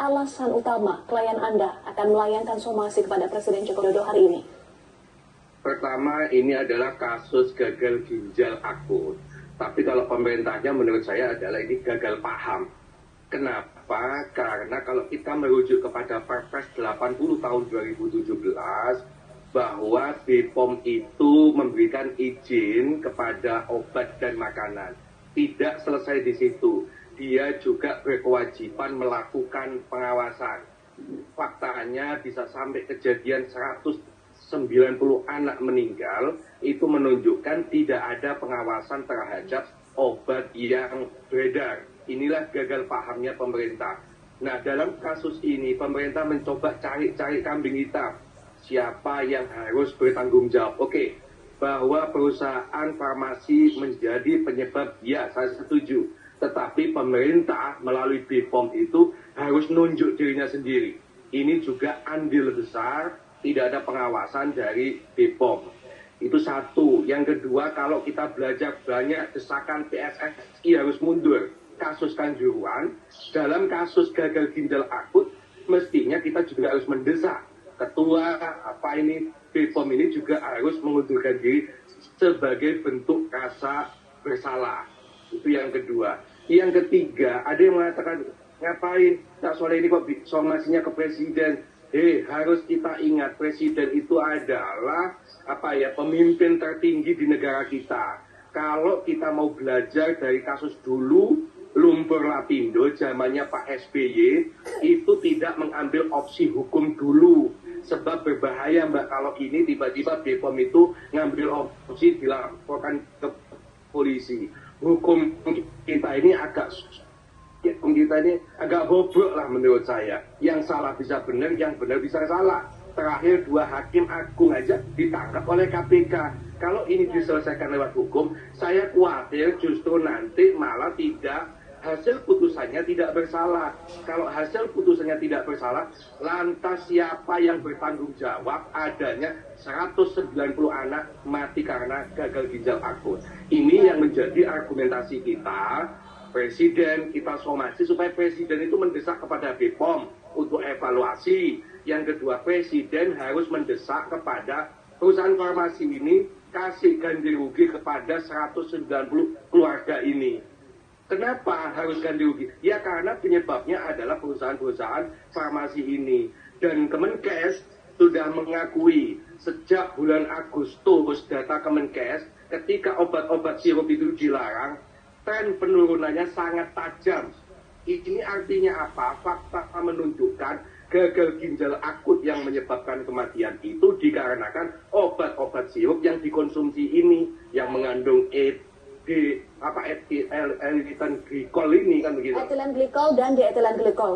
alasan utama klien Anda akan melayangkan somasi kepada Presiden Joko Widodo hari ini? Pertama, ini adalah kasus gagal ginjal akut. Tapi kalau pemerintahnya menurut saya adalah ini gagal paham. Kenapa? Karena kalau kita merujuk kepada Perpres 80 tahun 2017, bahwa BPOM itu memberikan izin kepada obat dan makanan. Tidak selesai di situ. Dia juga berkewajiban melakukan pengawasan. Faktanya bisa sampai kejadian 190 anak meninggal, itu menunjukkan tidak ada pengawasan terhadap obat yang beredar. Inilah gagal pahamnya pemerintah. Nah, dalam kasus ini pemerintah mencoba cari kambing hitam. Siapa yang harus bertanggung jawab? Oke, bahwa perusahaan farmasi menjadi penyebab, ya saya setuju. Tetapi pemerintah melalui BPOM itu harus nunjuk dirinya sendiri. Ini juga andil besar, tidak ada pengawasan dari BPOM. Itu satu. Yang kedua, kalau kita belajar banyak desakan PSSI harus mundur. Kasus Kanjuruhan, dalam kasus gagal ginjal akut, mestinya kita juga harus mendesak ketua BPOM ini juga harus mengundurkan diri sebagai bentuk rasa bersalah. Itu yang kedua. Yang ketiga, ada yang mengatakan, ngapain tak soal ini kok somasinya ke presiden? Harus kita ingat presiden itu adalah pemimpin tertinggi di negara kita. Kalau kita mau belajar dari kasus dulu, Lumpur Lapindo, zamannya Pak SBY, itu tidak mengambil opsi hukum dulu. Sebab berbahaya, Mbak, kalau ini tiba-tiba BPOM itu ngambil opsi dilaporkan ke polisi. Hukum kita ini agak bobrok lah menurut saya. Yang salah bisa benar, yang benar bisa salah. Terakhir 2 hakim agung aja ditangkap oleh KPK. Kalau ini diselesaikan lewat hukum, saya khawatir justru nanti malah hasil putusannya tidak bersalah. Kalau hasil putusannya tidak bersalah, lantas siapa yang bertanggung jawab adanya 190 anak mati karena gagal ginjal akut? Ini yang menjadi argumentasi kita. Presiden kita somasi supaya presiden itu mendesak kepada BPOM untuk evaluasi. Yang kedua, presiden harus mendesak kepada perusahaan farmasi ini kasih ganti rugi kepada 190 keluarga ini. Kenapa harus ganti rugi? Ya karena penyebabnya adalah perusahaan-perusahaan farmasi ini. Dan Kemenkes sudah mengakui sejak bulan Agustus data Kemenkes, ketika obat-obat sirup itu dilarang, tren penurunannya sangat tajam. Ini artinya apa? Fakta menunjukkan gagal ginjal akut yang menyebabkan kematian itu dikarenakan obat-obat sirup yang dikonsumsi ini, yang mengandung etilen glikol ini kan begitu. Etilen glikol dan dietilen glikol.